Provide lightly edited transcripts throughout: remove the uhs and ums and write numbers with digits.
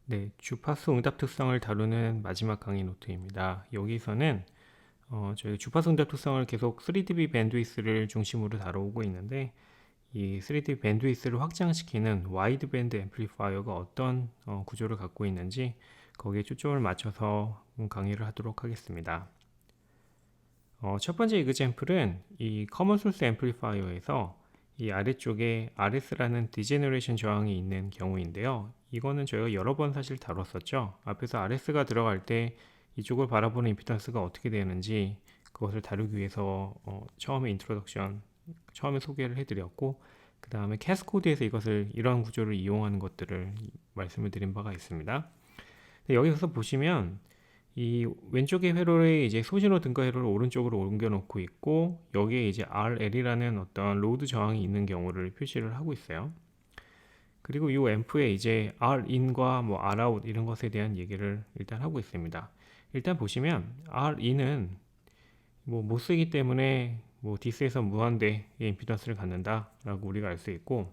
네, 주파수 응답 특성을 다루는 마지막 강의 노트입니다. 여기서는 저희 주파수 응답 특성을 계속 3dB 밴드위스를 중심으로 다뤄오고 있는데 이 3dB 밴드위스를 확장시키는 와이드 밴드 앰플리파이어가 어떤 구조를 갖고 있는지 거기에 초점을 맞춰서 강의를 하도록 하겠습니다. 첫 번째 이그젬플은 이 커먼 소스 앰플리파이어에서 이 아래쪽에 RS라는 디제너레이션 저항이 있는 경우인데요. 이거는 저희가 여러 번 사실 다뤘었죠. 앞에서 RS가 들어갈 때 이쪽을 바라보는 임피던스가 어떻게 되는지 그것을 다루기 위해서 처음에 소개를 해드렸고, 그 다음에 캐스코드에서 이런 구조를 이용하는 것들을 말씀을 드린 바가 있습니다. 여기서 보시면 이 왼쪽의 회로에 이제 소신호 등가 회로를 오른쪽으로 옮겨 놓고 있고, 여기에 이제 RL이라는 어떤 로드 저항이 있는 경우를 표시를 하고 있어요. 그리고 이 앰프에 이제 Rin과 뭐 Rout 이런 것에 대한 얘기를 일단 하고 있습니다. 일단 보시면 Rin은 뭐 못 쓰기 때문에 뭐 디스에서 무한대의 임피던스를 갖는다 라고 우리가 알 수 있고,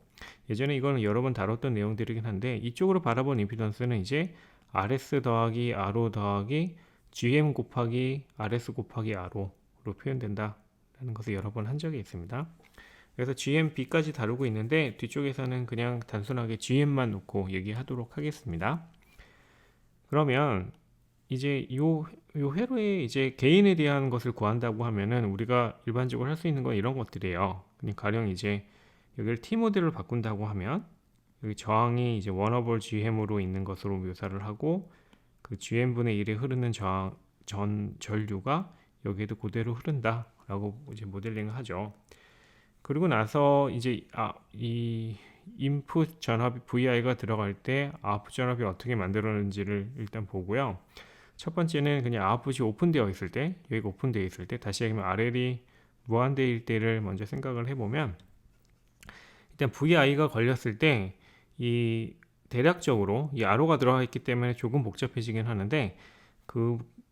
예전에 이거는 여러 번 다뤘던 내용들이긴 한데 이쪽으로 바라본 임피던스는 이제 RS 더하기 RO 더하기 GM 곱하기 RS 곱하기 RO로 표현된다 라는 것을 여러 번 한 적이 있습니다. 그래서 GMB까지 다루고 있는데 뒤쪽에서는 그냥 단순하게 GM만 놓고 얘기하도록 하겠습니다. 그러면 이제 요 회로에 이제 개인에 대한 것을 구한다고 하면은 우리가 일반적으로 할 수 있는 건 이런 것들이에요. 가령 이제 여기를 T 모델로 바꾼다고 하면 여기 저항이 이제 1/2 GM으로 있는 것으로 묘사를 하고, 그 GM분의 1에 흐르는 전류가 여기에도 그대로 흐른다라고 이제 모델링을 하죠. 그리고 나서 이제 이 인풋 전압이 VI가 들어갈 때 아웃풋 전압이 어떻게 만들어지는지를 일단 보고요. 첫 번째는 그냥 아웃풋이 오픈되어 있을 때, 여기가 오픈되어 있을 때, 다시 얘기하면 RL이 무한대일 때를 먼저 생각을 해보면, 일단 VI가 걸렸을 때 이 대략적으로 이 RO가 들어가 있기 때문에 조금 복잡해지긴 하는데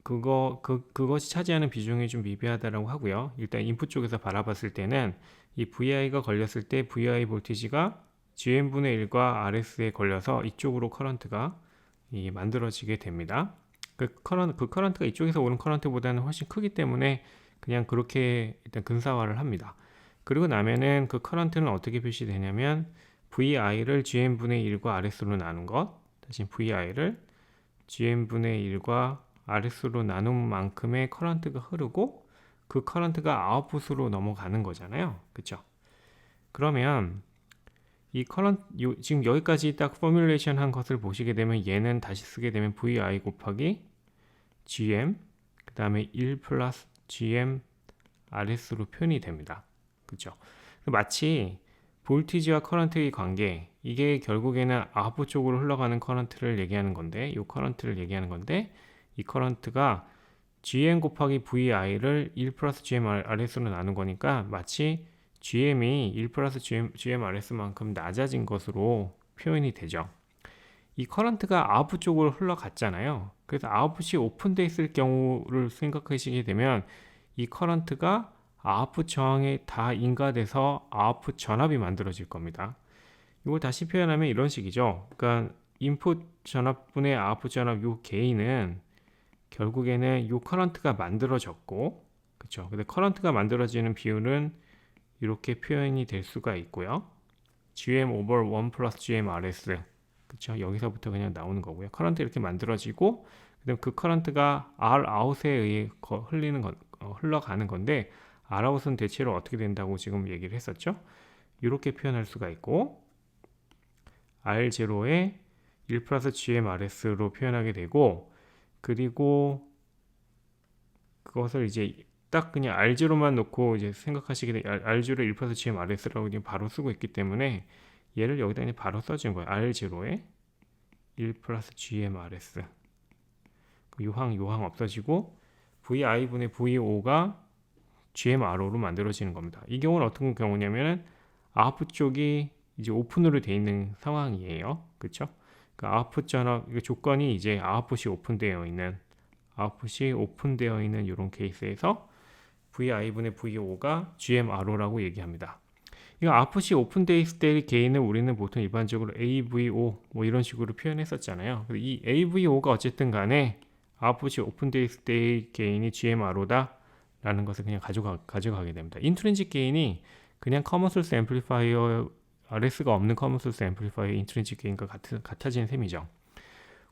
그것이 차지하는 비중이 좀 미비하다라고 하고요. 일단 인풋 쪽에서 바라봤을 때는 이 VI가 걸렸을 때 VI 볼티지가 GM분의 1과 RS에 걸려서 이쪽으로 커런트가 만들어지게 됩니다. 그 커런트가 이쪽에서 오는 커런트보다는 훨씬 크기 때문에 그냥 그렇게 일단 근사화를 합니다. 그리고 나면은 그 커런트는 어떻게 표시되냐면 VI를 GM분의 1과 RS로 나눈 것, 다시 VI를 GM분의 1과 RS로 나눈 만큼의 커런트가 흐르고 그 커런트가 아웃풋으로 넘어가는 거잖아요. 그쵸? 그러면 이 지금 여기까지 딱 포뮬레이션 한 것을 보시게 되면 얘는 다시 쓰게 되면 VI 곱하기 GM 그 다음에 1 플러스 GM RS로 표현이 됩니다. 그쵸? 마치 볼티지와 커런트의 관계, 이게 결국에는 아웃풋 쪽으로 흘러가는 커런트를 얘기하는 건데, 이 커런트를 얘기하는 건데, 이 커런트가 GM 곱하기 VI를 1 플러스 GM RS로 나눈 거니까 마치 GM이 1 플러스 GM RS만큼 낮아진 것으로 표현이 되죠. 이 커런트가 아웃풋 쪽으로 흘러갔잖아요. 그래서 아웃풋이 오픈되어 있을 경우를 생각하시게 되면 이 커런트가 아웃풋 저항에 다 인가돼서 아웃풋 전압이 만들어질 겁니다. 이걸 다시 표현하면 이런 식이죠. 그러니까 인풋 전압분의 아웃풋 전압 요 개인은 결국에는 요 커런트가 만들어졌고, 그렇죠. 근데 커런트가 만들어지는 비율은 이렇게 표현이 될 수가 있고요. GM over 1 플러스 GM RS, 그렇죠. 여기서부터 그냥 나오는 거고요. 커런트 이렇게 만들어지고, 그다음 그 커런트가 R 아웃에 의해 흘러가는 건데, R 아웃은 대체로 어떻게 된다고 지금 얘기를 했었죠. 이렇게 표현할 수가 있고, R0에 1 플러스 GM RS로 표현하게 되고, 그리고 그것을 이제 딱 그냥 R0만 놓고 이제 생각하시게 되면 R0를 1 플러스 GM RS라고 그냥 바로 쓰고 있기 때문에 얘를 여기다 그냥 바로 써준 거예요. R0에 1 플러스 GM RS. 요항 없어지고 VI분의 VO가 GMRO로 만들어지는 겁니다. 이 경우는 어떤 경우냐면은 아웃풋 쪽이 이제 오픈으로 되어 있는 상황이에요. 그렇죠? 그 아웃풋 전압 조건이 이제 아웃풋이 오픈되어 있는 이런 케이스에서 VI분의 VO가 GMRO라고 얘기합니다. 이거 아프시 오픈 데이 스테이 게인을 우리는 보통 일반적으로 AVO 뭐 이런 식으로 표현했었잖아요. 이 AVO가 어쨌든 간에 아프시 오픈 데이 스테이 게인이 GMRO다 라는 것을 그냥 가져가게 됩니다. 인트린식 게인이 그냥 커먼 소스 앰플리파이어 RS가 없는 커먼 소스 앰플리파이어 인트린식 게인과 같아진 셈이죠.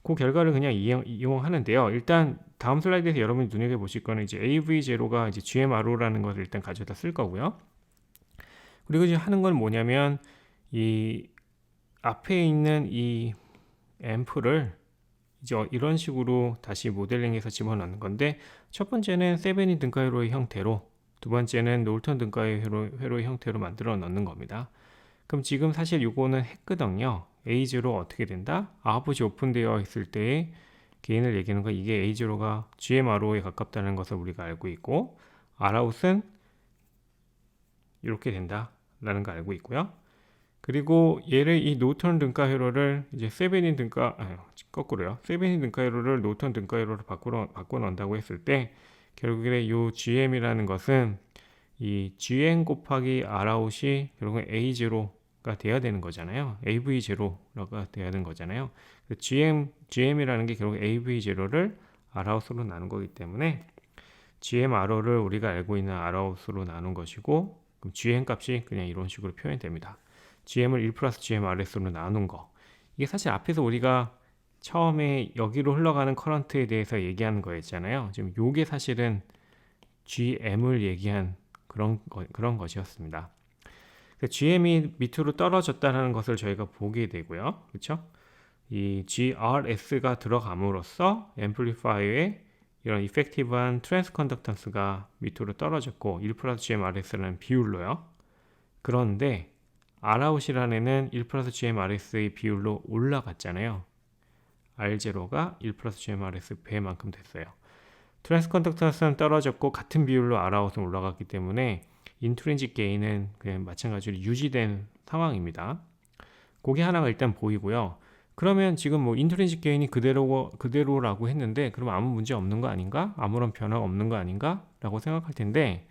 그 결과를 그냥 이용하는데요. 일단 다음 슬라이드에서 여러분이 눈여겨보실 거는 이제 AV0가 이제 GMRO라는 것을 일단 가져다 쓸 거고요. 그리고 이제 하는 건 뭐냐면 이 앞에 있는 이 앰프를 이제 이런 식으로 다시 모델링해서 집어넣는 건데, 첫 번째는 세베닌 등가 회로의 형태로, 두 번째는 놀턴 등가 회로의 형태로 만들어 넣는 겁니다. 그럼 지금 사실 이거는 했거든요. A0 어떻게 된다? 아웃풋이 오픈되어 있을 때의 게인을 얘기하는 거, 이게 A0가 GMRO에 가깝다는 것을 우리가 알고 있고, Rout은 이렇게 된다 라는 거 알고 있고요. 그리고 얘를 이 노턴 등가 회로를 이제 세베닌 등가 거꾸로요. 세베닌 등가 회로를 노턴 등가 회로로 바꿔 넣는다고 했을 때 결국에 이 GM이라는 것은 이 GM 곱하기 Rout이 결국은 A0가 돼야 되는 거잖아요. AV0가 돼야 되는 거잖아요. GM이라는 게 결국 AV0를 Rout으로 나눈 거기 때문에 GMRO를 우리가 알고 있는 Rout으로 나눈 것이고, 그럼 GM 값이 그냥 이런 식으로 표현됩니다. GM을 1 플러스 GM RS로 나눈 거. 이게 사실 앞에서 우리가 처음에 여기로 흘러가는 커런트에 대해서 얘기하는 거였잖아요. 지금 요게 사실은 GM을 얘기한 그런 것이었습니다. GM이 밑으로 떨어졌다는 것을 저희가 보게 되고요. 그렇죠? 이 GRS가 들어감으로써 앰플리파이어의 이런 이펙티브한 트랜스 컨덕턴스가 밑으로 떨어졌고 1 플러스 GM RS라는 비율로요. 그런데 Rout이라는 애는 1 플러스 GM RS의 비율로 올라갔잖아요. R0가 1 플러스 GM RS 배만큼 됐어요. 트랜스 컨덕턴스는 떨어졌고 같은 비율로 Rout은 올라갔기 때문에 인트린식 게인은 그냥 마찬가지로 유지된 상황입니다. 그게 하나가 일단 보이고요. 그러면 지금 뭐 인트린식 게인이 그대로라고 했는데 그럼 아무 문제 없는 거 아닌가? 아무런 변화가 없는 거 아닌가? 라고 생각할 텐데,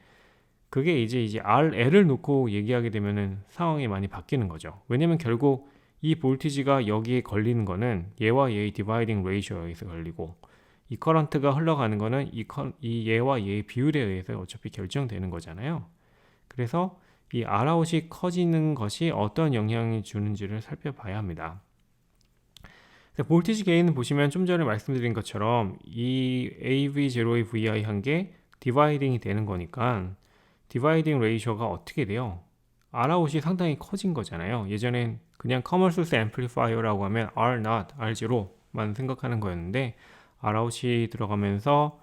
그게 이제 RL을 놓고 얘기하게 되면은 상황이 많이 바뀌는 거죠. 왜냐면 결국 이 볼티지가 여기에 걸리는 거는 얘와 얘의 디바이딩 레이셔에서 걸리고, 이 커런트가 흘러가는 거는 이 얘와 얘의 비율에 의해서 어차피 결정되는 거잖아요. 그래서 이 Rout이 커지는 것이 어떤 영향을 주는지를 살펴봐야 합니다. 볼티지 게인은 보시면 좀 전에 말씀드린 것처럼 이 AV0의 VI 한 게 디바이딩이 되는 거니까 디바이딩 레이셔가 어떻게 돼요? Rout이 상당히 커진 거잖아요. 예전엔 그냥 커먼 소스 앰플리파이어라고 하면 R0, R0만 생각하는 거였는데 Rout이 들어가면서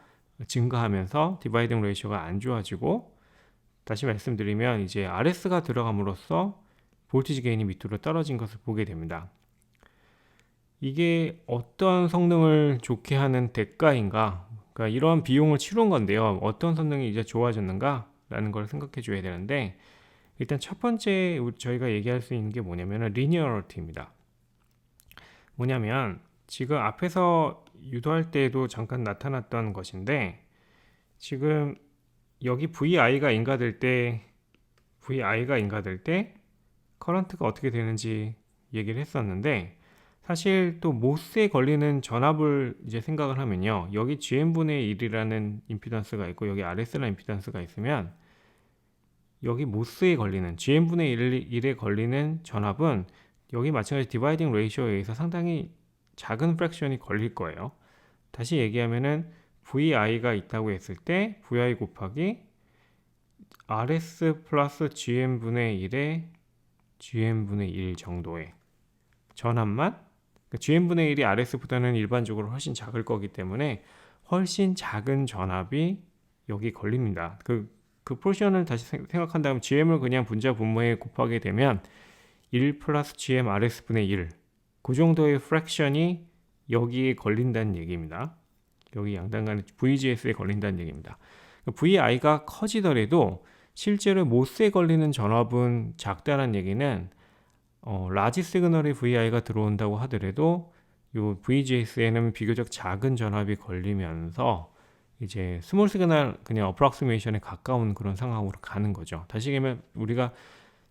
증가하면서 디바이딩 레이셔가 안 좋아지고, 다시 말씀드리면 이제 RS가 들어감으로써 볼티지 게인이 밑으로 떨어진 것을 보게 됩니다. 이게 어떤 성능을 좋게 하는 대가인가? 그러니까 이런 비용을 치른 건데요. 어떤 성능이 이제 좋아졌는가? 라는 걸 생각해 줘야 되는데, 일단 첫 번째 저희가 얘기할 수 있는 게 뭐냐면 리니어리티입니다. 뭐냐면 지금 앞에서 유도할 때에도 잠깐 나타났던 것인데, 지금 여기 VI가 인가될 때 커런트가 어떻게 되는지 얘기를 했었는데, 사실 또 모스에 걸리는 전압을 이제 생각을 하면요, 여기 GM분의 1이라는 임피던스가 있고 여기 RS라는 임피던스가 있으면 여기 모스에 걸리는 GM분의 1에 걸리는 전압은 여기 마찬가지 디바이딩 레이셔에 의해서 상당히 작은 프랙션이 걸릴 거예요. 다시 얘기하면은 VI가 있다고 했을 때 VI 곱하기 RS 플러스 GM분의 1의 GM분의 1 정도의 전압만, GM분의 1이 RS보다는 일반적으로 훨씬 작을 거기 때문에 훨씬 작은 전압이 여기 걸립니다. 그 포션을 다시 생각한다면 GM을 그냥 분자 분모에 곱하게 되면 1 플러스 GM RS분의 1, 그 정도의 프랙션이 여기에 걸린다는 얘기입니다. 여기 양단간에 VGS에 걸린다는 얘기입니다. VI가 커지더라도 실제로 모스에 걸리는 전압은 작다는 얘기는 라지 시그널의 VI가 들어온다고 하더라도 요 VGS에는 비교적 작은 전압이 걸리면서 이제 스몰 시그널 그냥 어프락시메이션에 가까운 그런 상황으로 가는 거죠. 다시 얘기하면 우리가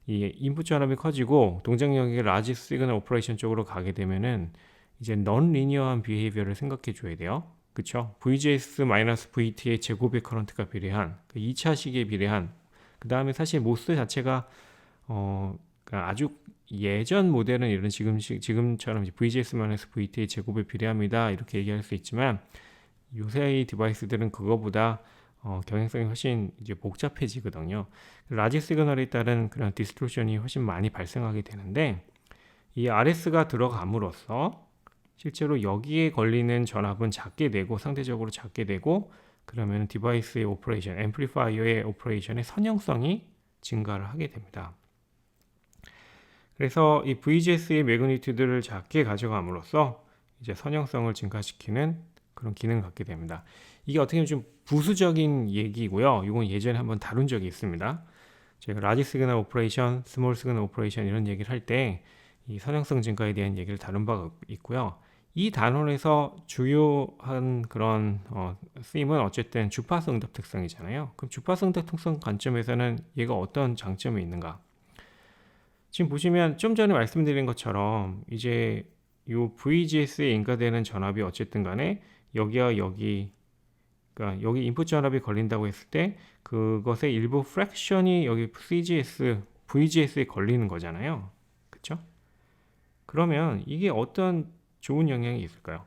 이 인풋 전압이 커지고 동작 영역이 라지 시그널 오퍼레이션 쪽으로 가게 되면은 이제 넌 리니어한 비헤이비어를 생각해 줘야 돼요. 그쵸? VGS-VT의 제곱의 커런트가 비례한 그 2차 시기에 비례한 그 다음에 사실 모스 자체가 그러니까 아주 예전 모델은 이런 지금처럼 VGS-VT의 제곱에 비례합니다 이렇게 얘기할 수 있지만 요새의 디바이스들은 그거보다 경향성이 훨씬 이제 복잡해지거든요. 라지 시그널에 따른 그런 디스토션이 훨씬 많이 발생하게 되는데 이 RS가 들어감으로써 실제로 여기에 걸리는 전압은 작게 되고 상대적으로 작게 되고 그러면 디바이스의 오퍼레이션, 앰플리파이어의 오퍼레이션의 선형성이 증가를 하게 됩니다. 그래서 이 VGS의 매그니튜드를 작게 가져감으로써 이제 선형성을 증가시키는 그런 기능을 갖게 됩니다. 이게 어떻게 보면 좀 부수적인 얘기고요. 이건 예전에 한번 다룬 적이 있습니다. 제가 라지 시그널 오퍼레이션, 스몰 시그널 오퍼레이션 이런 얘기를 할 때 이 선형성 증가에 대한 얘기를 다룬 바가 있고요. 이 단원에서 주요한 그런 쓰임은 어쨌든 주파수 응답 특성이잖아요. 그럼 주파수 응답 특성 관점에서는 얘가 어떤 장점이 있는가? 지금 보시면 좀 전에 말씀드린 것처럼 이제 요 VGS에 인가되는 전압이 어쨌든 간에 여기와 여기 그러니까 여기 인풋 전압이 걸린다고 했을 때 그것의 일부 프랙션이 여기 VGS에 걸리는 거잖아요. 그쵸? 그러면 이게 어떤 좋은 영향이 있을까요?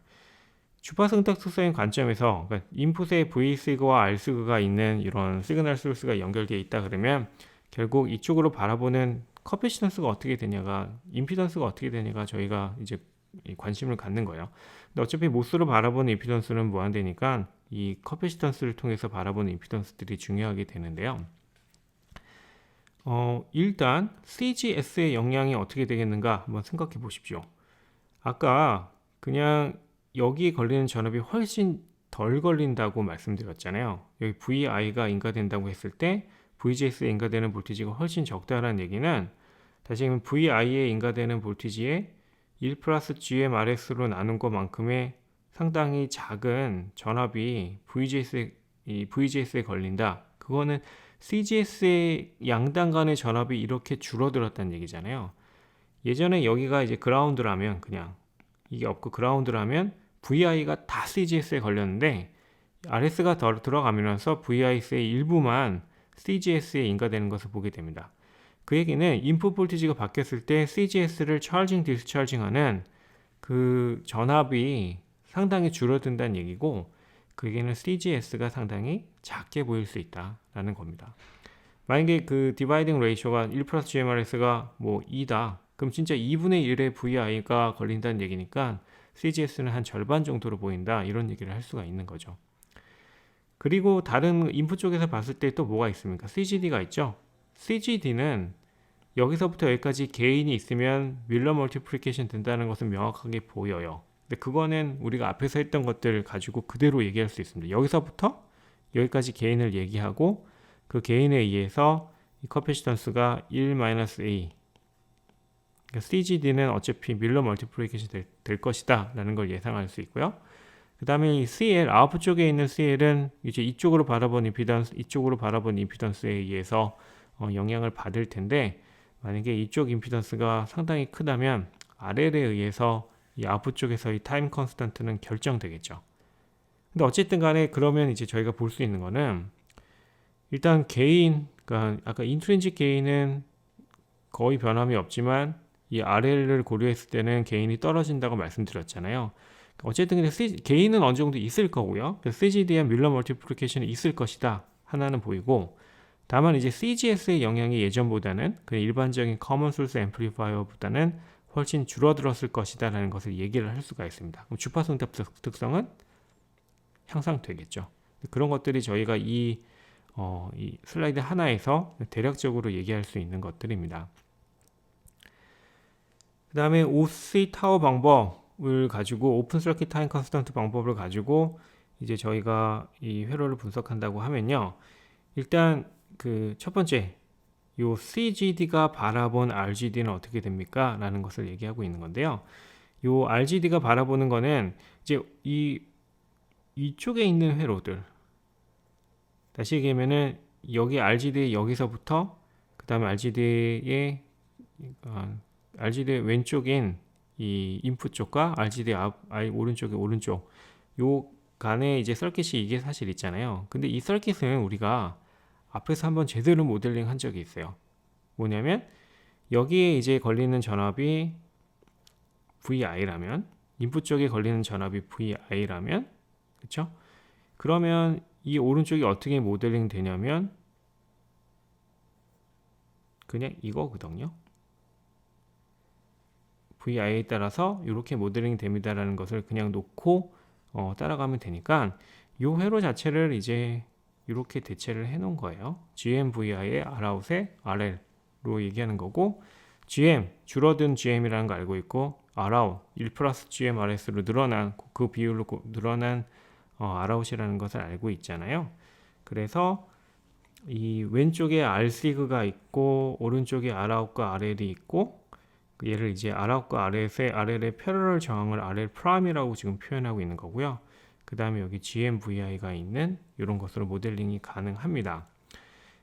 주파수 응답 특성의 관점에서 그러니까 인풋에 V시그와 R시그가 있는 이런 시그널 소스가 연결되어 있다 그러면 결국 이쪽으로 바라보는 커피시턴스가 어떻게 되냐가 임피던스가 어떻게 되냐가 저희가 이제 관심을 갖는 거예요. 근데 어차피 모스로 바라보는 임피던스는 무한대니까 이 커피시턴스를 통해서 바라보는 임피던스들이 중요하게 되는데요. 일단 CGS의 영향이 어떻게 되겠는가 한번 생각해 보십시오. 아까 그냥 여기에 걸리는 전압이 훨씬 덜 걸린다고 말씀드렸잖아요. 여기 VI가 인가된다고 했을 때 VGS에 인가되는 볼티지가 훨씬 적다라는 얘기는 다시 말하면 VI에 인가되는 볼티지의 1 플러스 GMRS로 나눈 것만큼의 상당히 작은 전압이 VGS에 걸린다. 그거는 CGS의 양단 간의 전압이 이렇게 줄어들었다는 얘기잖아요. 예전에 여기가 이제 그라운드라면 그냥 이게 없고 그라운드라면 VI가 다 CGS에 걸렸는데 RS가 더 들어가면서 VIS의 일부만 CGS에 인가되는 것을 보게 됩니다. 그 얘기는 인풋 볼티지가 바뀌었을 때 CGS를 차징 디스차징하는 그 전압이 상당히 줄어든다는 얘기고 그 얘기는 CGS가 상당히 작게 보일 수 있다라는 겁니다. 만약에 그 디바이딩 레이쇼가 1 플러스 GMRS가 뭐 2다. 그럼 진짜 2분의 1의 VI가 걸린다는 얘기니까 CGS는 한 절반 정도로 보인다. 이런 얘기를 할 수가 있는 거죠. 그리고 다른 인풋 쪽에서 봤을 때 또 뭐가 있습니까? CGD가 있죠. CGD는 여기서부터 여기까지 개인이 있으면 밀러 멀티플리케이션 된다는 것은 명확하게 보여요. 근데 그거는 우리가 앞에서 했던 것들 가지고 그대로 얘기할 수 있습니다. 여기서부터 여기까지 개인을 얘기하고 그 개인에 의해서 이 커피시턴스가 1-A 그러니까 CGD는 어차피 밀러 멀티플리케이션 될 것이다 라는 걸 예상할 수 있고요. 그 다음에 이 CL, 아웃풋 쪽에 있는 CL은 이제 이쪽으로 바라본 임피던스, 이쪽으로 바라본 임피던스에 의해서 영향을 받을 텐데 만약에 이쪽 임피던스가 상당히 크다면 RL에 의해서 이 아웃풋 쪽에서의 타임 컨스턴트는 결정되겠죠. 근데 어쨌든 간에 그러면 이제 저희가 볼 수 있는 거는 일단 게인, 그러니까 아까 인트린직 게인은 거의 변함이 없지만 이 RL을 고려했을 때는 게인이 떨어진다고 말씀드렸잖아요. 어쨌든 근데 게인은 어느 정도 있을 거고요. CGD와 밀러 멀티플리케이션이 있을 것이다. 하나는 보이고 다만 이제 CGS의 영향이 예전보다는 그냥 일반적인 커먼 소스 앰플리파이어보다는 훨씬 줄어들었을 것이다 라는 것을 얘기를 할 수가 있습니다. 그럼 주파수 응답 특성은 향상되겠죠. 그런 것들이 저희가 이 슬라이드 하나에서 대략적으로 얘기할 수 있는 것들입니다. 그 다음에 OC 타워 방법을 가지고 오픈 서킷 타임 컨스턴트 방법을 가지고 이제 저희가 이 회로를 분석한다고 하면요. 일단 그 첫 번째 요 CGD가 바라본 RGD는 어떻게 됩니까? 라는 것을 얘기하고 있는 건데요. 요 RGD가 바라보는 거는 이제 이쪽에 있는 회로들 다시 얘기하면은 여기 RGD 여기서부터 그 그 다음에 RGD의 RGD 왼쪽인 이 인풋 쪽과 RGD 오른쪽의 오른쪽 요 간에 이제 서킷이 이게 사실 있잖아요. 근데 이 서킷은 우리가 앞에서 한번 제대로 모델링 한 적이 있어요. 뭐냐면 여기에 이제 걸리는 전압이 VI라면 인풋 쪽에 걸리는 전압이 VI라면 그쵸? 그러면 이 오른쪽이 어떻게 모델링 되냐면 그냥 이거거든요. VI에 따라서 이렇게 모델링 됩니다라는 것을 그냥 놓고 따라가면 되니까 이 회로 자체를 이제 이렇게 대체를 해 놓은 거예요. GMVI의 Rout의 RL로 얘기하는 거고 GM, 줄어든 GM이라는 거 알고 있고 Rout, 1 플러스 GM RS로 늘어난 그 비율로 늘어난 Rout이라는 것을 알고 있잖아요. 그래서 이 왼쪽에 Rsig가 있고 오른쪽에 Rout과 RL이 있고 얘를 이제 Rout과 RL의 패러럴 저항을 RL 프라임이라고 지금 표현하고 있는 거고요. 그 다음에 여기 GMVI가 있는 이런 것으로 모델링이 가능합니다.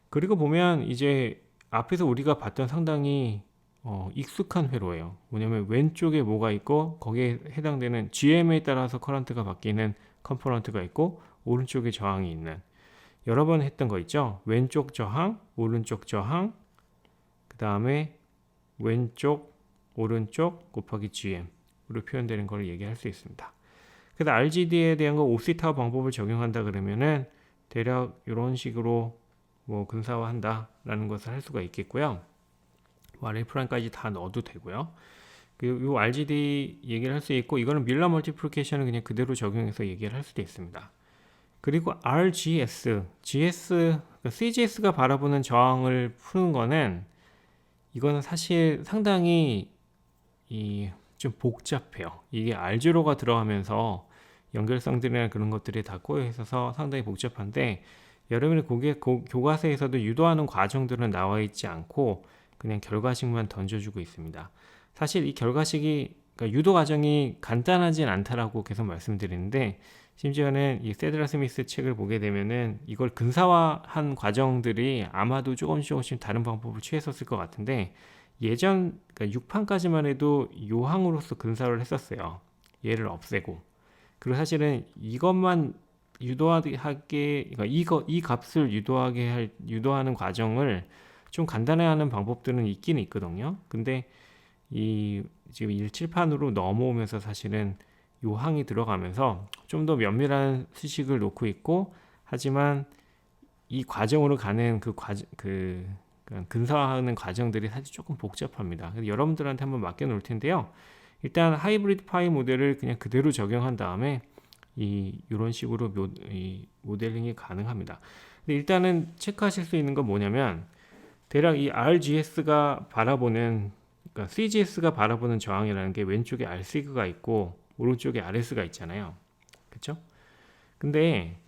그리고 보면 이제 앞에서 우리가 봤던 상당히 익숙한 회로예요. 뭐냐면 왼쪽에 뭐가 있고 거기에 해당되는 GM에 따라서 커런트가 바뀌는 컴포넌트가 있고 오른쪽에 저항이 있는 여러 번 했던 거 있죠. 왼쪽 저항, 오른쪽 저항, 그 다음에 왼쪽, 오른쪽 곱하기 GM으로 표현되는 걸 얘기할 수 있습니다. 그래서 RGD에 대한 거 오시타워 방법을 적용한다 그러면은 대략 이런 식으로 뭐 근사화한다 라는 것을 할 수가 있겠고요. RL 프라임까지 다 넣어도 되고요. 그리고 이 RGD 얘기를 할 수 있고 이거는 밀러 멀티플리케이션을 그냥 그대로 적용해서 얘기를 할 수도 있습니다. 그리고 RGS, CGS가 바라보는 저항을 푸는 거는 이거는 사실 상당히 좀 복잡해요. 이게 R0가 들어가면서 연결성들이나 그런 것들이 다 꼬여 있어서 상당히 복잡한데 여러분의 교과서에서도 유도하는 과정들은 나와 있지 않고 그냥 결과식만 던져주고 있습니다. 사실 이 결과식이 그러니까 유도 과정이 간단하진 않다라고 계속 말씀드리는데 심지어는 이 세드라 스미스 책을 보게 되면은 이걸 근사화한 과정들이 아마도 조금씩 다른 방법을 취했었을 것 같은데 예전 그러니까 6판까지만 해도 요항으로서 근사를 했었어요. 얘를 없애고 그리고 사실은 이것만 유도하게 그러니까 이 값을 유도하는 과정을 좀 간단해하는 방법들은 있기는 있거든요. 근데 이 지금 17판으로 넘어오면서 사실은 요항이 들어가면서 좀 더 면밀한 수식을 놓고 있고 하지만 이 과정으로 가는 근사화하는 과정들이 사실 조금 복잡합니다. 그래서 여러분들한테 한번 맡겨 놓을 텐데요. 일단 하이브리드 파이 모델을 그냥 그대로 적용한 다음에 이런 식으로 모델링이 가능합니다. 근데 일단은 체크하실 수 있는 건 뭐냐면 대략 이 RGS가 바라보는 그러니까 CGS가 바라보는 저항이라는 게 왼쪽에 Rsig가 있고 오른쪽에 RS가 있잖아요. 그렇죠? 근데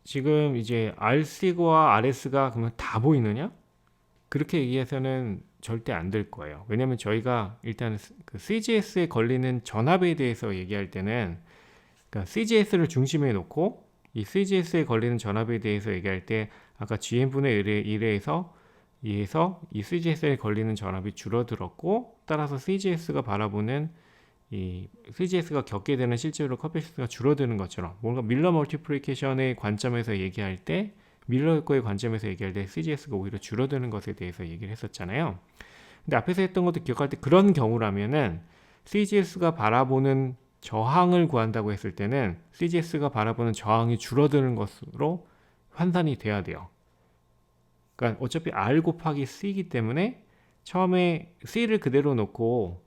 지금 이제 Rsig와 RS가 그러면 다 보이느냐? 그렇게 얘기해서는 절대 안 될 거예요. 왜냐하면 저희가 일단 그 CGS에 걸리는 전압에 대해서 얘기할 때는 그러니까 CGS를 중심에 놓고 이 CGS에 걸리는 전압에 대해서 얘기할 때 아까 GM분의 1에서 이 CGS에 걸리는 전압이 줄어들었고 따라서 CGS가 바라보는 이 CGS가 겪게 되는 실제로 커피시스가 줄어드는 것처럼 뭔가 밀러 멀티플리케이션의 관점에서 얘기할 때 밀러 효과의 관점에서 얘기할 때 CGS가 오히려 줄어드는 것에 대해서 얘기를 했었잖아요. 근데 앞에서 했던 것도 기억할 때 그런 경우라면은 CGS가 바라보는 저항을 구한다고 했을 때는 CGS가 바라보는 저항이 줄어드는 것으로 환산이 돼야 돼요. 그러니까 어차피 R 곱하기 C이기 때문에 처음에 C를 그대로 놓고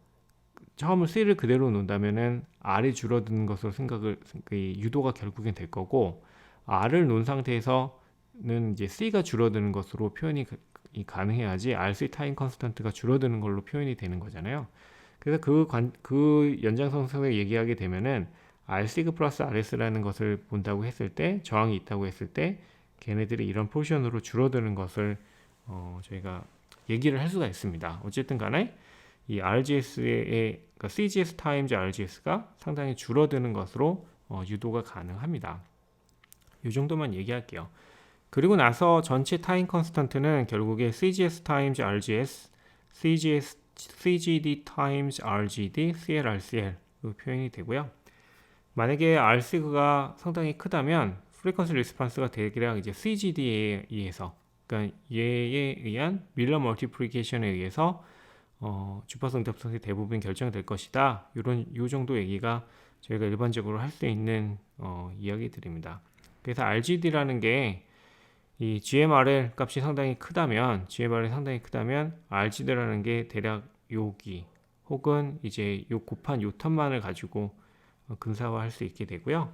처음을 C를 그대로 놓는다면은 R이 줄어드는 것으로 유도가 결국엔 될 거고 R을 놓은 상태에서는 이제 C가 줄어드는 것으로 표현이 가능해야지 RC 타임 컨스턴트가 줄어드는 걸로 표현이 되는 거잖아요. 그래서 그 연장선상에 얘기하게 되면은 R시그 플러스 RS라는 것을 본다고 했을 때 저항이 있다고 했을 때 걔네들이 이런 포지션으로 줄어드는 것을 저희가 얘기를 할 수가 있습니다. 어쨌든 간에 이 RGS의 그러니까 CGS 타임즈 RGS가 상당히 줄어드는 것으로 유도가 가능합니다. 이 정도만 얘기할게요. 그리고 나서 전체 타임 컨스턴트는 결국에 CGS times RGS, CGD times RGD, CLRCL로 표현이 되고요. 만약에 Rsig가 상당히 크다면 프리퀀시 리스폰스가 대략 이제 CGD에 의해서, 그러니까 얘에 의한 밀러 멀티플리케이션에 의해서 주파수 응답성이 대부분 결정될 것이다. 요 정도 얘기가 저희가 일반적으로 할 수 있는 이야기들입니다. 그래서 RGD라는 게 이 GMRL 값이 상당히 크다면, RGD라는 게 대략 요기 혹은 이제 요 곱한 요 텀만을 가지고 근사화할 수 있게 되고요.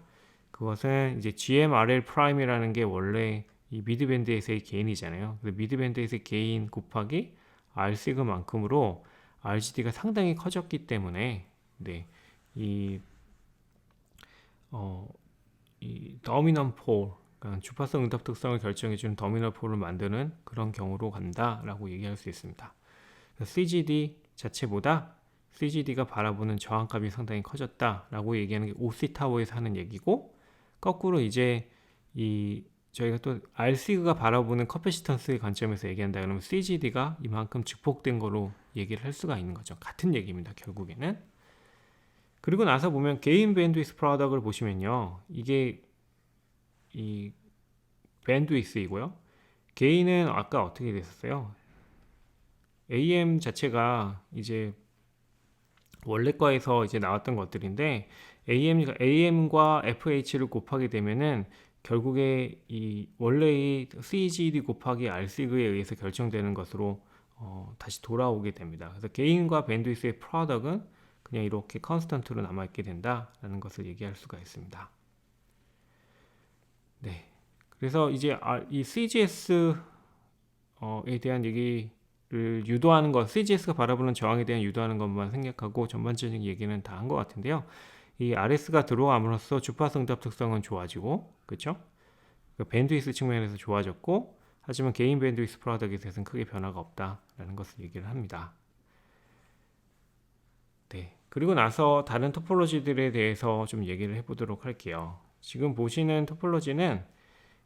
그것은 이제 GMRL 프라임이라는 게 원래 이 미드밴드에서의 게인이잖아요. 미드밴드에서의 게인 곱하기 R시그만큼으로 RGD가 상당히 커졌기 때문에 네, 이 더미넌 폴, 그러니까 주파수 응답 특성을 결정해주는 더미넌 폴을 만드는 그런 경우로 간다라고 얘기할 수 있습니다. CGD 자체보다 CGD가 바라보는 저항값이 상당히 커졌다라고 얘기하는 게 오시타워에서 하는 얘기고, 거꾸로 이제 저희가 또 R시그가 바라보는 커패시턴스의 관점에서 얘기한다 그러면 CGD가 이만큼 증폭된 거로 얘기를 할 수가 있는 거죠. 같은 얘기입니다, 결국에는. 그리고 나서 보면 게인 밴드위스 프로덕트를 보시면요, 이게 이 밴드위스이고요. 게인은 아까 어떻게 됐었어요? AM 자체가 이제 원래 과에서 이제 나왔던 것들인데 AM과 FH를 곱하게 되면은 결국에 이 원래의 CGD 곱하기 R시그에 의해서 결정되는 것으로 다시 돌아오게 됩니다. 그래서 게인과 밴드위스의 프로덕트는 그냥 이렇게 컨스턴트로 남아있게 된다라는 것을 얘기할 수가 있습니다. 네. 그래서 이제 이 CGS에 대한 얘기를 유도하는 것, CGS가 바라보는 저항에 대한 유도하는 것만 생략하고 전반적인 얘기는 다 한 것 같은데요. 이 RS가 들어감으로써 주파수 응답 특성은 좋아지고, 그렇죠? 밴드위스 측면에서 좋아졌고, 하지만 개인 밴드위스 프로덕트에 대해서는 크게 변화가 없다라는 것을 얘기를 합니다. 네. 그리고 나서 다른 토폴로지들에 대해서 좀 얘기를 해보도록 할게요. 지금 보시는 토폴로지는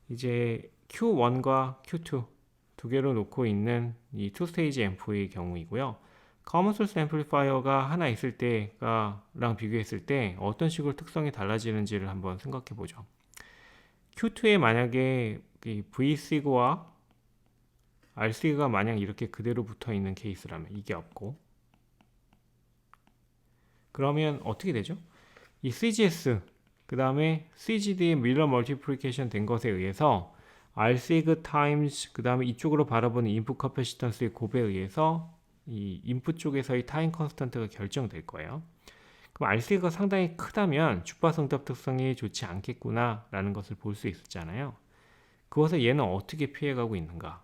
이제 Q1과 Q2 두 개로 놓고 있는 이 투스테이지 앰프의 경우이고요. 커먼 소스 앰플리파이어가 하나 있을 때랑 비교했을 때 어떤 식으로 특성이 달라지는지를 한번 생각해 보죠. Q2에 만약에 이 V시그와 R시그가 만약 이렇게 그대로 붙어 있는 케이스라면, 이게 없고, 그러면 어떻게 되죠? 이 CGS 그 다음에 CGD의 밀러 멀티플리케이션 된 것에 의해서 R시그 타임스 그 다음에 이쪽으로 바라보는 인풋 커패시턴스의 곱에 의해서 이 인풋 쪽에서의 타임 컨스턴트가 결정될 거예요. 그럼 R시그가 상당히 크다면 주파수 응답 특성이 좋지 않겠구나 라는 것을 볼 수 있었잖아요. 그것을 얘는 어떻게 피해가고 있는가?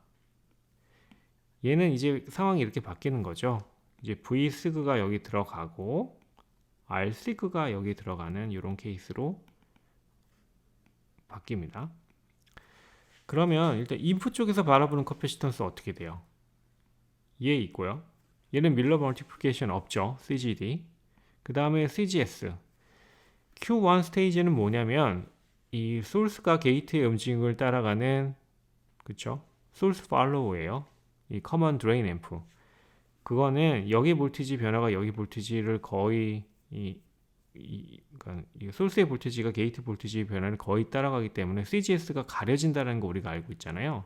얘는 이제 상황이 이렇게 바뀌는 거죠. 이제 V시그가 여기 들어가고 R시그가 여기 들어가는 이런 케이스로 바뀝니다. 그러면 일단 인풋 쪽에서 바라보는 커패시턴스 어떻게 돼요? 얘 있고요. 얘는 밀러 멀티플리케이션 없죠. CGD. 그 다음에 CGS. Q1 스테이지는 뭐냐면 이 소스가 게이트의 움직임을 따라가는, 그쵸? 소스 팔로우예요. 이 커먼 드레인 앰프. 그거는 여기 볼티지 변화가 여기 볼티지를 거의 그러니까 이 소스의 볼티지가 게이트 볼티지 변화를 거의 따라가기 때문에 CGS가 가려진다는 거 우리가 알고 있잖아요.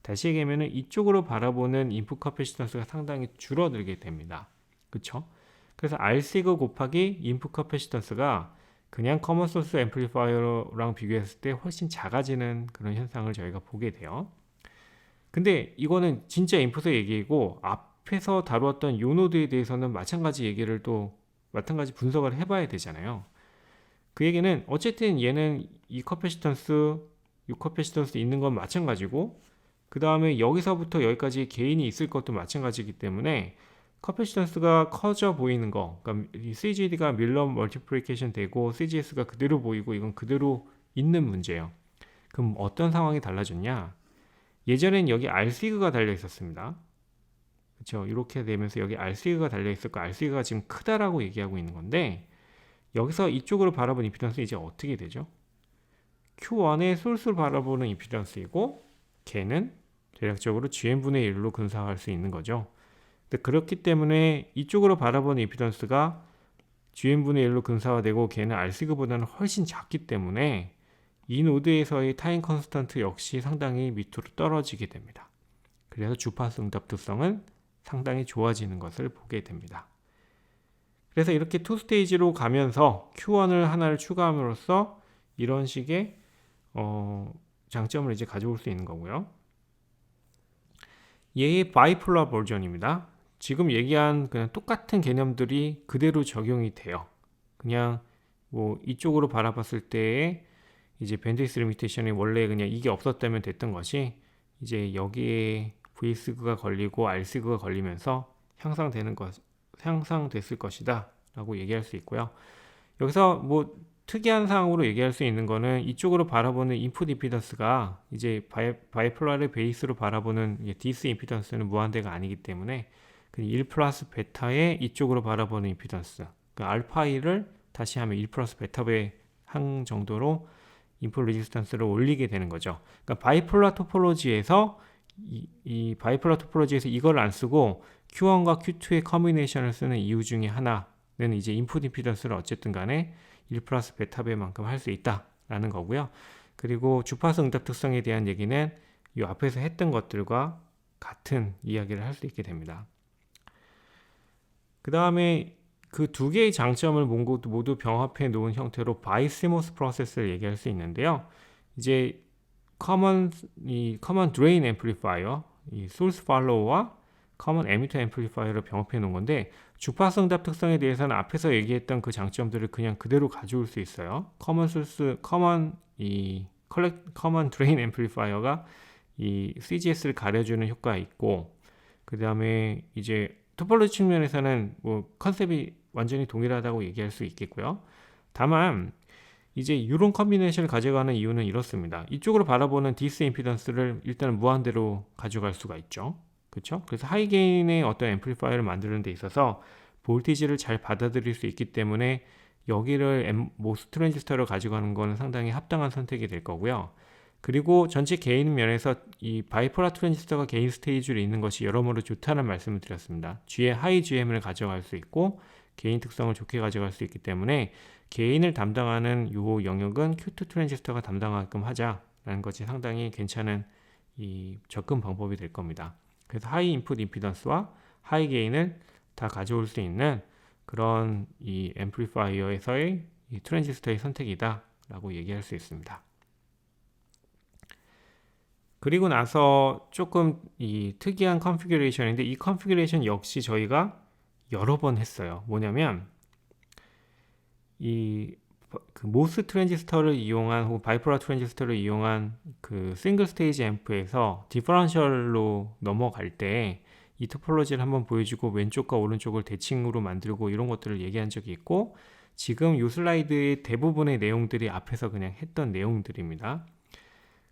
다시 얘기하면 이쪽으로 바라보는 인풋 커패시턴스가 상당히 줄어들게 됩니다. 그쵸? 그래서 R시그 곱하기 인풋 커패시턴스가 그냥 커먼 소스 앰플리파이어랑 비교했을 때 훨씬 작아지는 그런 현상을 저희가 보게 돼요. 근데 이거는 진짜 인풋의 얘기이고, 앞에서 다루었던 요 노드에 대해서는 마찬가지 분석을 해봐야 되잖아요. 그 얘기는 어쨌든 얘는 이 커패시턴스, 이 커패시턴스 있는 건 마찬가지고, 그 다음에 여기서부터 여기까지 개인이 있을 것도 마찬가지이기 때문에 커패시턴스가 커져 보이는 거, 그러니까 이 CGD가 밀러 멀티플리케이션 되고 CGS가 그대로 보이고 이건 그대로 있는 문제예요. 그럼 어떤 상황이 달라졌냐? 예전엔 여기 R시그가 달려 있었습니다. 그렇죠? 이렇게 되면서 여기 R시그가 달려 있었고 R시그가 지금 크다라고 얘기하고 있는 건데, 여기서 이쪽으로 바라보는 임피던스 이제 어떻게 되죠? Q1의 솔솔 바라보는 임피던스이고 걔는 대략적으로 GM분의 1로 근사화할 수 있는 거죠. 근데 그렇기 때문에 이쪽으로 바라보는 임피던스가 GM분의 1로 근사화되고 걔는 R시그보다는 훨씬 작기 때문에 이 노드에서의 타임 컨스턴트 역시 상당히 밑으로 떨어지게 됩니다. 그래서 주파수 응답 특성은 상당히 좋아지는 것을 보게 됩니다. 그래서 이렇게 투 스테이지로 가면서 Q1을 하나를 추가함으로써 이런 식의 장점을 이제 가져올 수 있는 거고요. 얘의 바이폴러 버전입니다. 지금 얘기한 그냥 똑같은 개념들이 그대로 적용이 돼요. 그냥 뭐 이쪽으로 바라봤을 때 이제 밴드위스 리미테이션이 원래 그냥 이게 없었다면 됐던 것이 이제 여기에 V시그가 걸리고 R시그가 걸리면서 향상됐을 것이다 라고 얘기할 수 있고요. 여기서 뭐 특이한 사항으로 얘기할 수 있는 거는 이쪽으로 바라보는 인풋 임피던스가 이제 바이폴러를 베이스로 바라보는 DC 임피던스는 무한대가 아니기 때문에 1 플러스 베타의 이쪽으로 바라보는 임피던스, 그러니까 알파1을 다시 하면 1 플러스 베타배 한 정도로 인풋 레지스턴스를 올리게 되는 거죠. 그러니까 바이폴러 토폴로지에서 바이폴러 토폴로지에서 이걸 안 쓰고 Q1과 Q2의 커뮤니케이션을 쓰는 이유 중에 하나는 이제 인풋 임피던스를 어쨌든 간에 1 플러스 베타배만큼 할 수 있다라는 거고요. 그리고 주파수 응답 특성에 대한 얘기는 이 앞에서 했던 것들과 같은 이야기를 할 수 있게 됩니다. 그 다음에 그 두 개의 장점을 모두 병합해 놓은 형태로 바이시모스 프로세스를 얘기할 수 있는데요. 이제 커먼 드레인 앰플리파이어, 이 소스 팔로우와 커먼 에미터 앰플리파이어를 병합해 놓은 건데 주파수 응답 특성에 대해서는 앞에서 얘기했던 그 장점들을 그냥 그대로 가져올 수 있어요. 커먼 드레인 앰플리파이어가 이 CGS를 가려주는 효과가 있고, 그 다음에 이제 토폴로지 측면에서는 뭐 컨셉이 완전히 동일하다고 얘기할 수 있겠고요. 다만 이제 이런 컨비네이션을 가져가는 이유는 이렇습니다. 이쪽으로 바라보는 DC 임피던스를 일단 무한대로 가져갈 수가 있죠. 그렇죠? 그래서 하이 게인의 어떤 앰플리파이어를 만드는 데 있어서 볼티지를 잘 받아들일 수 있기 때문에 여기를 모스 트랜지스터를 가져가는 것은 상당히 합당한 선택이 될 거고요. 그리고 전체 게인 면에서 이 바이폴러 트랜지스터가 게인 스테이지로 있는 것이 여러모로 좋다는 말씀을 드렸습니다. G의 하이 GM을 가져갈 수 있고 게인 특성을 좋게 가져갈 수 있기 때문에 게인을 담당하는 이 영역은 Q2 트랜지스터가 담당하게끔 하자라는 것이 상당히 괜찮은 이 접근 방법이 될 겁니다. 그래서 하이 인풋 임피던스와 하이 게인을 다 가져올 수 있는 그런 이 앰플리파이어에서의 이 트랜지스터의 선택이다 라고 얘기할 수 있습니다. 그리고 나서 조금 이 특이한 컨피규레이션인데 이 컨피규레이션 역시 저희가 여러 번 했어요. 뭐냐면 그 모스 트랜지스터를 이용한 혹은 바이폴러 트랜지스터를 이용한 그 싱글 스테이지 앰프에서 디퍼런셜로 넘어갈 때 이 토폴로지를 한번 보여주고 왼쪽과 오른쪽을 대칭으로 만들고 이런 것들을 얘기한 적이 있고, 지금 이 슬라이드의 대부분의 내용들이 앞에서 그냥 했던 내용들입니다.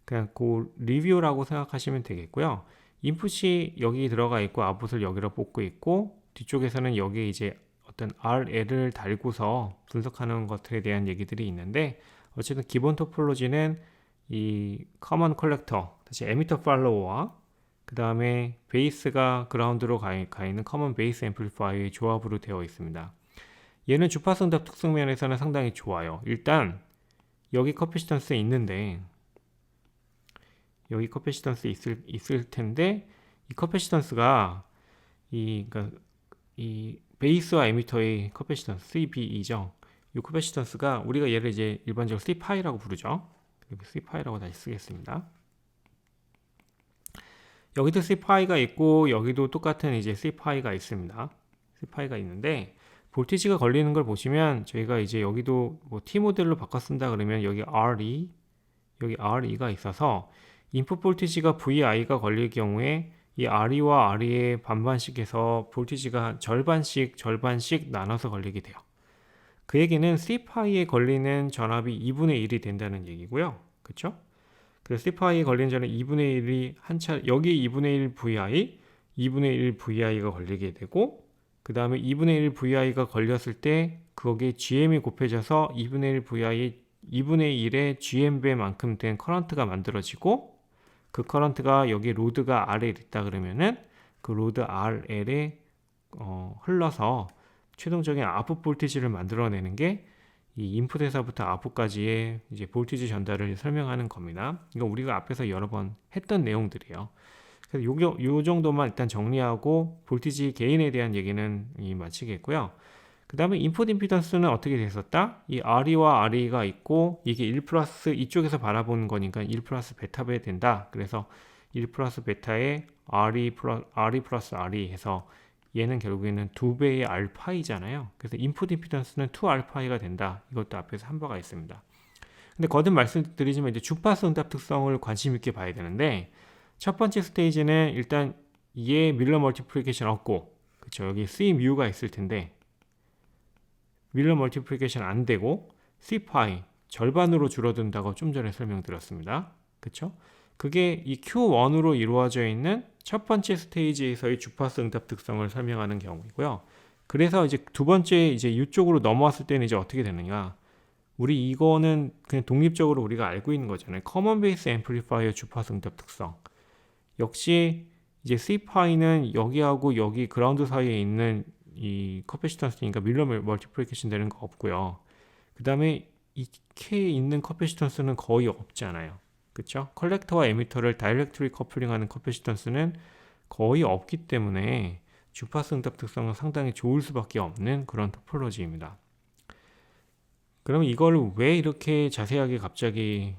그냥 그 리뷰라고 생각하시면 되겠고요. 인풋이 여기 들어가 있고 아웃풋을 여기로 뽑고 있고, 뒤쪽에서는 여기에 이제 어떤 RL을 달고서 분석하는 것들에 대한 얘기들이 있는데, 어쨌든 기본 토폴로지는 이 커먼 컬렉터, 다시 에미터 팔로워와 그 다음에 베이스가 그라운드로 가 있는 커먼 베이스 앰플리파이어의 조합으로 되어 있습니다. 얘는 주파수 응답 특성 면에서는 상당히 좋아요. 일단 여기 커피시턴스 있는데 여기 커피시턴스 있을 텐데 이 커피시턴스가 그러니까 이 베이스와 에미터의 커피시턴스 CBE죠. 이 커피시턴스가 우리가 얘를 이제 일반적으로 C파이라고 부르죠. C파이라고 다시 쓰겠습니다. 여기도 C파이가 있고 여기도 똑같은 이제 C파이가 있습니다. C파이가 있는데 볼티지가 걸리는 걸 보시면 저희가 이제 여기도 뭐 T 모델로 바꿨습니다. 그러면 여기 RE가 있어서 인풋 볼티지가 VI가 걸릴 경우에 이 RE와 RE의 반반씩해서 볼티지가 절반씩 나눠서 걸리게 돼요. 그 얘기는 C파이에 걸리는 전압이 2분의 1이 된다는 얘기고요. 그렇죠? 그래서 C파이에 걸리는 전압 2분의 1이 여기 2분의 1 VI, 2분의 1 VI가 걸리게 되고, 그 다음에 2분의 1 VI가 걸렸을 때 거기에 GM이 곱해져서 2분의 1 VI 2분의 1의 GM배만큼 된 커런트가 만들어지고, 그 커런트가 여기 로드가 RL 있다 그러면은 그 로드 RL에 흘러서 최종적인 아웃풋 볼티지를 만들어내는 게 이 인풋에서부터 아웃풋까지의 이제 볼티지 전달을 설명하는 겁니다. 이거 우리가 앞에서 여러 번 했던 내용들이에요. 그래서 요 정도만 일단 정리하고 볼티지 개인에 대한 얘기는 마치겠고요. 그 다음에 인풋 임피던스는 어떻게 됐었다? 이 RE와 RE가 있고 이게 1 플러스 이쪽에서 바라보는 거니까 1 플러스 베타배 된다. 그래서 1 플러스 베타에 RE 플러스 RE 해서 얘는 결국에는 2배의 알파이잖아요. 그래서 인풋 임피던스는 2알파이가 된다. 이것도 앞에서 한 바가 있습니다. 근데 거듭 말씀드리지만 이제 주파수 응답 특성을 관심 있게 봐야 되는데 첫 번째 스테이지는 일단 얘 밀러 멀티플리케이션 없고 그쵸 여기 C 뮤가 있을 텐데 밀러 멀티플리케이션 안 되고 C파이 절반으로 줄어든다고 좀 전에 설명드렸습니다. 그쵸? 그게 이 Q1으로 이루어져 있는 첫 번째 스테이지에서의 주파수 응답 특성을 설명하는 경우이고요. 그래서 이제 두 번째 이제 이쪽으로 넘어왔을 때는 이제 어떻게 되느냐? 우리 이거는 그냥 독립적으로 우리가 알고 있는 거잖아요. 커먼 베이스 앰플리파이어 주파수 응답 특성. 역시 이제 C파이는 여기하고 여기 그라운드 사이에 있는 이 커패시턴스니까 밀러 멀티플리케이션 되는 거 없고요. 그 다음에 이 K에 있는 커패시턴스는 거의 없잖아요. 그쵸? 컬렉터와 에미터를 다이렉트리 커플링하는 커패시턴스는 거의 없기 때문에 주파수 응답 특성은 상당히 좋을 수밖에 없는 그런 토폴로지입니다. 그러면 이걸 왜 이렇게 자세하게 갑자기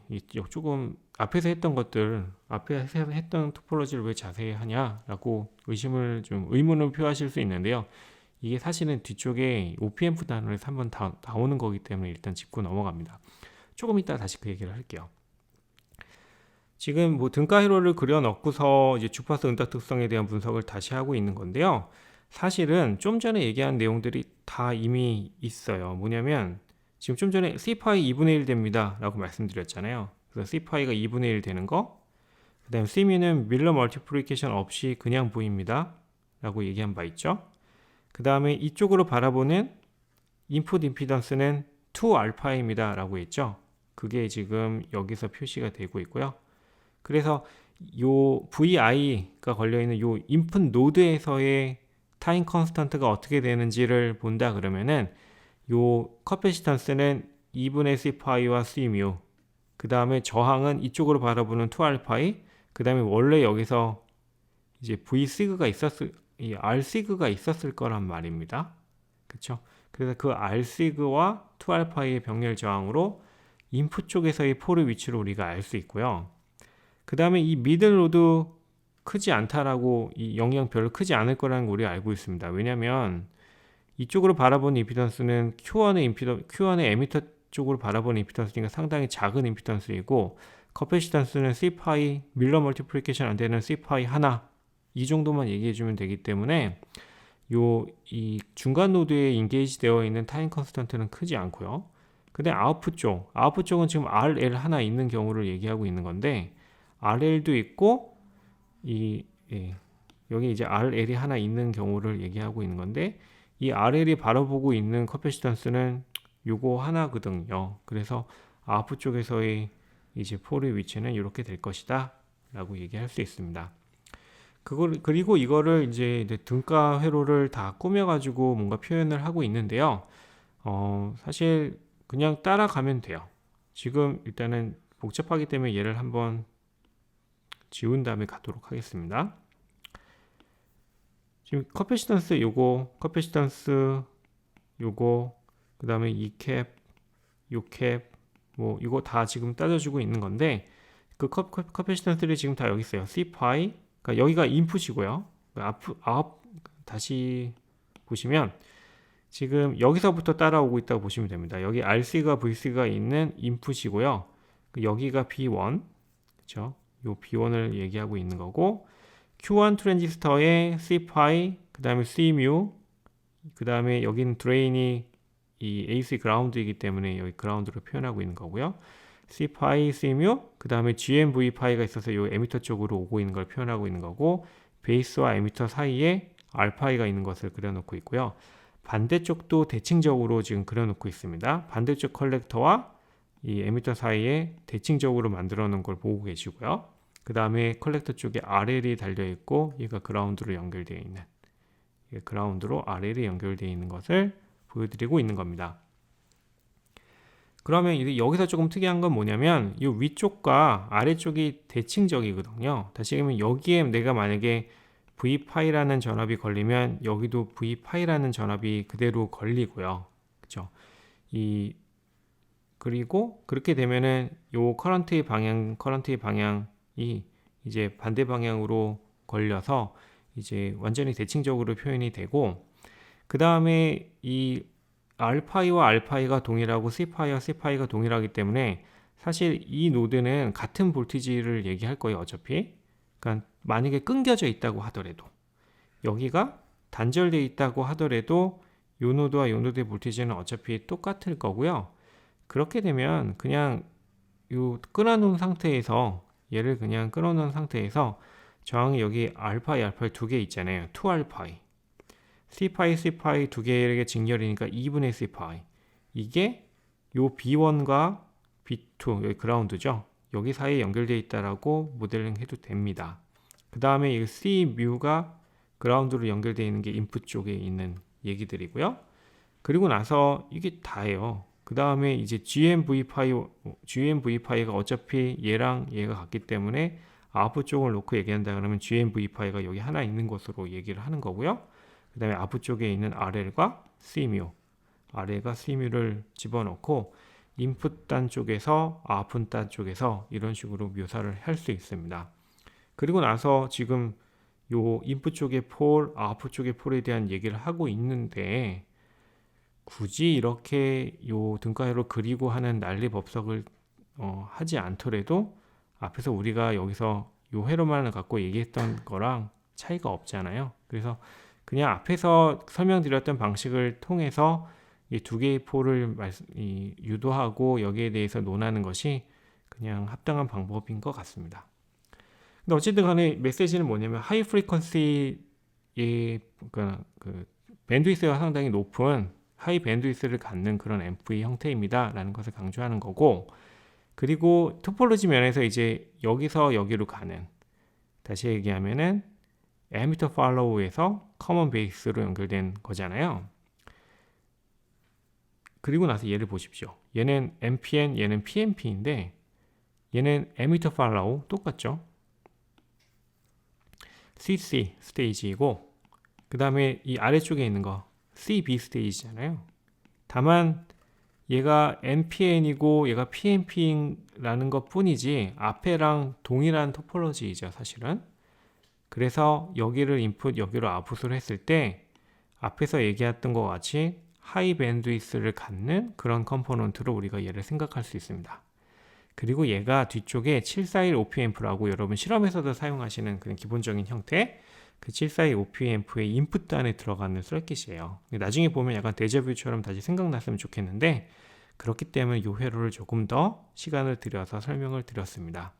조금 앞에서 했던 것들, 앞에서 했던 토폴로지를 왜 자세히 하냐라고 의문을 표하실 수 있는데요. 이게 사실은 뒤쪽에 OPMF 단원에서 한번 나오는 거기 때문에 일단 짚고 넘어갑니다. 조금 이따 다시 그 얘기를 할게요. 지금 뭐 등가 회로를 그려 넣고서 이제 주파수 응답 특성에 대한 분석을 다시 하고 있는 건데요. 사실은 좀 전에 얘기한 내용들이 다 이미 있어요. 뭐냐면 지금 좀 전에 C파이 2분의 1 됩니다 라고 말씀드렸잖아요. 그래서 C파이가 2분의 1 되는 거, 그 다음 C뮤는 밀러 멀티플리케이션 없이 그냥 보입니다 라고 얘기한 바 있죠. 그 다음에 이쪽으로 바라보는 인풋 임피던스는 2알파입니다 라고 했죠. 그게 지금 여기서 표시가 되고 있고요. 그래서 요 VI가 걸려있는 요 인풋 노드에서의 타임 컨스턴트가 어떻게 되는지를 본다 그러면은 요 커패시턴스는 2분의 C파이와 C뮤, 그 다음에 저항은 이쪽으로 바라보는 2알파이, 그 다음에 원래 여기서 이제 V시그가 이 R시그가 있었을 거란 말입니다. 그쵸? 그래서 그 R시그와 2알파이의 병렬 저항으로 인풋 쪽에서의 폴의 위치를 우리가 알 수 있고요. 그 다음에 이 미들 로드 크지 않다라고, 이 영향 별로 크지 않을 거라는 걸 우리가 알고 있습니다. 왜냐면 이쪽으로 바라보는 임피던스는 Q1의 에미터 쪽으로 바라보는 임피던스니까 상당히 작은 임피던스이고, 커패시턴스는 C파이, 밀러 멀티플리케이션 안 되는 C파이 하나, 이 정도만 얘기해 주면 되기 때문에 이 중간 노드에 인게이지 되어 있는 타임 컨스턴트는 크지 않고요. 근데 아웃풋 쪽은 지금 RL 하나 있는 경우를 얘기하고 있는 건데, RL도 있고 여기 이제 RL이 하나 있는 경우를 얘기하고 있는 건데, 이 RL이 바라보고 있는 커패시턴스는 요거 하나거든요. 그래서 아웃풋 쪽에서의 이제 폴의 위치는 이렇게 될 것이다 라고 얘기할 수 있습니다. 그리고 이거를 이제 등가 회로를 다 꾸며가지고 뭔가 표현을 하고 있는데요. 사실 그냥 따라가면 돼요. 지금 일단은 복잡하기 때문에 얘를 한번 지운 다음에 가도록 하겠습니다. 지금 커패시턴스 요거, 그 다음에 이 캡, 요 캡, 뭐 이거 다 지금 따져주고 있는 건데, 그 커패시턴스들이 지금 다 여기 있어요. C파이, 그러니까 여기가 인풋이고요. 다시 보시면 지금 여기서부터 따라오고 있다고 보시면 됩니다. 여기 RC가 VC가 있는 인풋이고요. 여기가 B1, 그렇죠? 요 B1을 얘기하고 있는 거고, Q1 트랜지스터의 C파이, 그 다음에 C뮤, 그 다음에 여기는 드레인이 이 AC 그라운드이기 때문에 여기 그라운드로 표현하고 있는 거고요. C파이, C뮤, 그 다음에 GMV파이가 있어서 요 에미터 쪽으로 오고 있는 걸 표현하고 있는 거고, 베이스와 에미터 사이에 R파이가 있는 것을 그려놓고 있고요. 반대쪽도 대칭적으로 지금 그려놓고 있습니다. 반대쪽 컬렉터와 이 에미터 사이에 대칭적으로 만들어 놓은 걸 보고 계시고요. 그 다음에 컬렉터 쪽에 RL이 달려 있고 얘가 그라운드로 연결되어 있는, 그라운드로 RL이 연결되어 있는 것을 보여드리고 있는 겁니다. 그러면 이제 여기서 조금 특이한 건 뭐냐면 이 위쪽과 아래쪽이 대칭적이거든요. 다시 얘기하면 여기에 내가 만약에 V-P라는 전압이 걸리면 여기도 V-P라는 전압이 그대로 걸리고요. 그렇죠? 그리고 그렇게 되면은 요 커런트의 방향이 이제 반대 방향으로 걸려서 이제 완전히 대칭적으로 표현이 되고, 그 다음에 이 알파이와 알파이가 동일하고 C파이와 C파이가 동일하기 때문에 사실 이 노드는 같은 볼티지를 얘기할 거예요, 어차피. 그러니까 만약에 끊겨져 있다고 하더라도, 여기가 단절되어 있다고 하더라도 요 노드와 요 노드의 볼티지는 어차피 똑같을 거고요. 그렇게 되면 그냥 요 끊어놓은 상태에서, 얘를 그냥 끊어놓은 상태에서 저항이 여기 알파이 두 개 있잖아요. 2알파이. C파이, C파이 두 개의 직렬이니까 2분의 C파이. 이게 요 B1과 B2, 여기 그라운드죠. 여기 사이에 연결되어 있다라고 모델링 해도 됩니다. 그 다음에 이 C 뮤가 그라운드로 연결되어 있는 게 인풋 쪽에 있는 얘기들이고요. 그리고 나서 이게 다예요. 그 다음에 이제 GMV-파이가 어차피 얘랑 얘가 같기 때문에 아웃풋 쪽을 놓고 얘기한다 그러면 GMV-파이가 여기 하나 있는 것으로 얘기를 하는 거고요. 그 다음에 아웃풋 쪽에 있는 RL과 C뮤를 집어넣고 인풋 단 쪽에서 아웃풋 단 쪽에서 이런 식으로 묘사를 할 수 있습니다. 그리고 나서 지금 요 인풋 쪽의 폴, 아웃풋 쪽의 폴에 대한 얘기를 하고 있는데 굳이 이렇게 요 등가회로 그리고 하는 난리법석을 하지 않더라도 앞에서 우리가 여기서 요 회로만을 갖고 얘기했던 거랑 차이가 없잖아요. 그래서 그냥 앞에서 설명드렸던 방식을 통해서 이 두 개의 폴을 유도하고 여기에 대해서 논하는 것이 그냥 합당한 방법인 것 같습니다. 근데 어쨌든 간에 메시지는 뭐냐면 하이 프리퀀시의 그 밴드위스가 상당히 높은 하이 밴드위스를 갖는 그런 앰프의 형태입니다 라는 것을 강조하는 거고, 그리고 토폴로지 면에서 이제 여기서 여기로 가는, 다시 얘기하면은 에미터 팔로우에서 커먼 베이스로 연결된 거잖아요. 그리고 나서 얘를 보십시오. 얘는 MPN, 얘는 PNP인데 얘는 에미터 팔로우 똑같죠. CC 스테이지이고 그 다음에 이 아래쪽에 있는 거 CB 스테이지잖아요. 다만 얘가 NPN이고 얘가 PNP라는 것 뿐이지 앞에랑 동일한 토폴로지이죠, 사실은. 그래서 여기를 인풋, 여기로 아웃풋을 했을 때 앞에서 얘기했던 것 같이 하이 밴드위스를 갖는 그런 컴포넌트로 우리가 얘를 생각할 수 있습니다. 그리고 얘가 뒤쪽에 741 OP-앰프라고 여러분 실험에서도 사용하시는 그런 기본적인 형태, 그 741 OP-앰프의 인풋 단에 들어가는 서킷이에요. 나중에 보면 약간 데자뷰처럼 다시 생각났으면 좋겠는데 그렇기 때문에 이 회로를 조금 더 시간을 들여서 설명을 드렸습니다.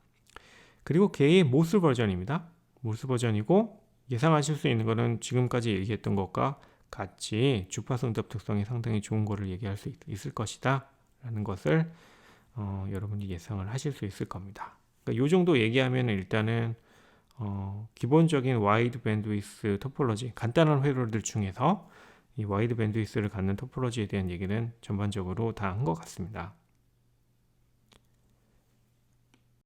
그리고 걔의 모스 버전입니다. 모스 버전이고 예상하실 수 있는 거는 지금까지 얘기했던 것과 같이 주파수 응답 특성이 상당히 좋은 거를 얘기할 수 있을 것이다 라는 것을 여러분이 예상을 하실 수 있을 겁니다. 그러니까 이 정도 얘기하면 일단은 기본적인 와이드 밴드위스 토폴로지, 간단한 회로들 중에서 이 와이드 밴드위스를 갖는 토폴로지에 대한 얘기는 전반적으로 다 한 것 같습니다.